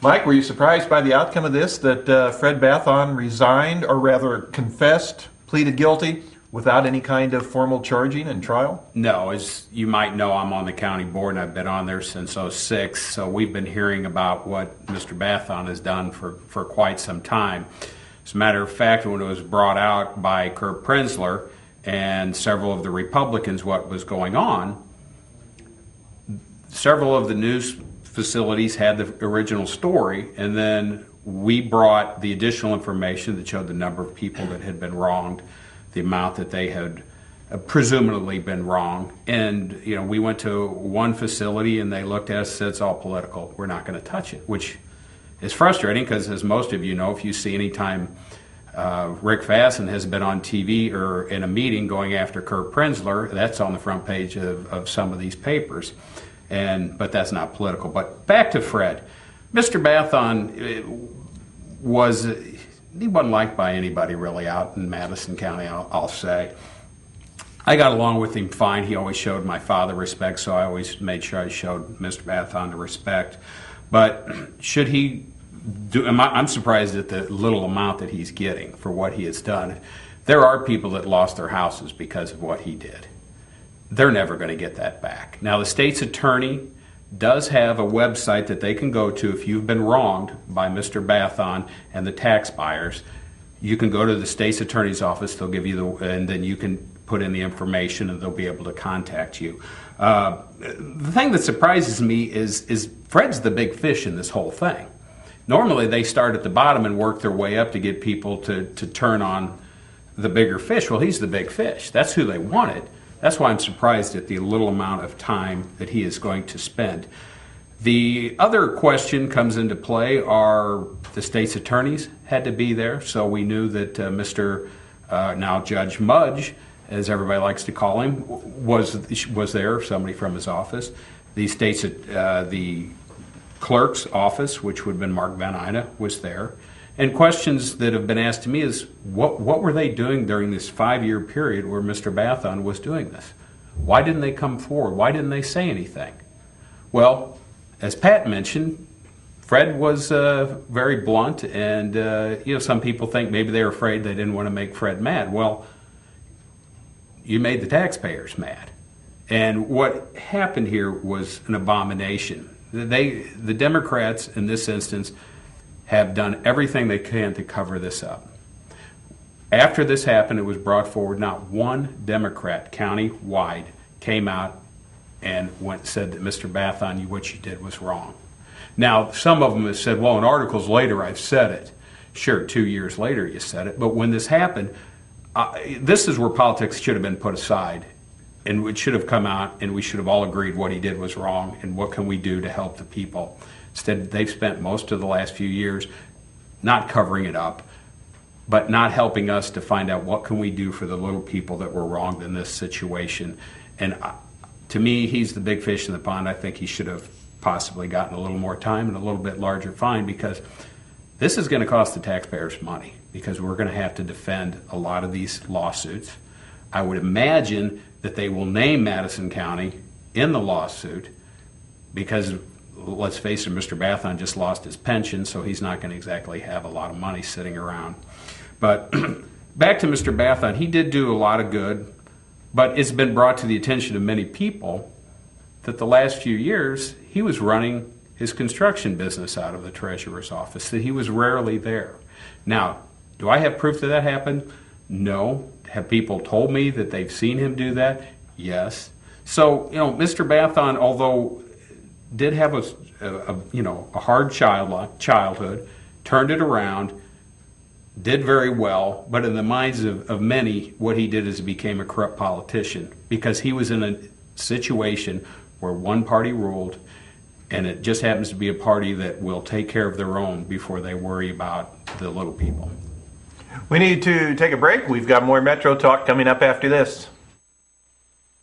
Mike, were you surprised by the outcome of this, that Fred Bathon resigned, or rather confessed, pleaded guilty, without any kind of formal charging and trial? No, as you might know, I'm on the county board and I've been on there since '06, so we've been hearing about what Mr. Bathon has done for quite some time. As a matter of fact, when it was brought out by Kurt Prenzler and several of the Republicans what was going on, several of the news facilities had the original story, and then we brought the additional information that showed the number of people that had been wronged, the amount that they had presumably been wrong. And we went to one facility and they looked at us and said, it's all political, we're not going to touch it, which is frustrating because, as most of you know, if you see any time Rick Fasten has been on TV or in a meeting going after Kurt Prenzler, that's on the front page of some of these papers. But that's not political. But back to Fred. Mr. Bathon he wasn't liked by anybody really out in Madison County, I'll say. I got along with him fine. He always showed my father respect, so I always made sure I showed Mr. Bathon the respect. But should he do, I'm surprised at the little amount that he's getting for what he has done. There are people that lost their houses because of what he did. They're never going to get that back. Now, the state's attorney does have a website that they can go to if you've been wronged by Mr. Bathon and the tax buyers. You can go to the state's attorney's office. They'll give you and then you can put in the information and they'll be able to contact you. The thing that surprises me is Fred's the big fish in this whole thing. Normally, they start at the bottom and work their way up to get people to turn on the bigger fish. Well, he's the big fish. That's who they wanted. That's why I'm surprised at the little amount of time that he is going to spend. The other question comes into play are the state's attorneys had to be there, so we knew that Mr. Now Judge Mudge, as everybody likes to call him, was there, somebody from his office. The clerk's office, which would have been Mark Van Ina, was there. And questions that have been asked to me is, what were they doing during this 5-year period where Mr. Bathon was doing this? Why didn't they come forward? Why didn't they say anything? Well, as Pat mentioned, Fred was very blunt, and some people think maybe they were afraid they didn't want to make Fred mad. Well, you made the taxpayers mad. And what happened here was an abomination. The Democrats, in this instance, have done everything they can to cover this up. After this happened, it was brought forward. Not one Democrat county-wide came out and said that Mr. Bathon, what you did was wrong. Now, some of them have said, well, in articles later I've said it. Sure, 2 years later you said it. But when this happened, this is where politics should have been put aside. And it should have come out and we should have all agreed what he did was wrong and what can we do to help the people. Instead, they've spent most of the last few years not covering it up, but not helping us to find out what can we do for the little people that were wronged in this situation. And to me, he's the big fish in the pond. I think he should have possibly gotten a little more time and a little bit larger fine, because this is going to cost the taxpayers money, because we're going to have to defend a lot of these lawsuits. I would imagine that they will name Madison County in the lawsuit because, let's face it, Mr. Bathon just lost his pension, so he's not going to exactly have a lot of money sitting around. But back to Mr. Bathon, he did do a lot of good, but it's been brought to the attention of many people that the last few years he was running his construction business out of the treasurer's office, that he was rarely there. Now, do I have proof that that happened? No. Have people told me that they've seen him do that? Yes. So, Mr. Bathon, although did have a hard childhood, turned it around, did very well, but in the minds of many, what he did is he became a corrupt politician, because he was in a situation where one party ruled, and it just happens to be a party that will take care of their own before they worry about the little people. We need to take a break. We've got more Metro Talk coming up after this.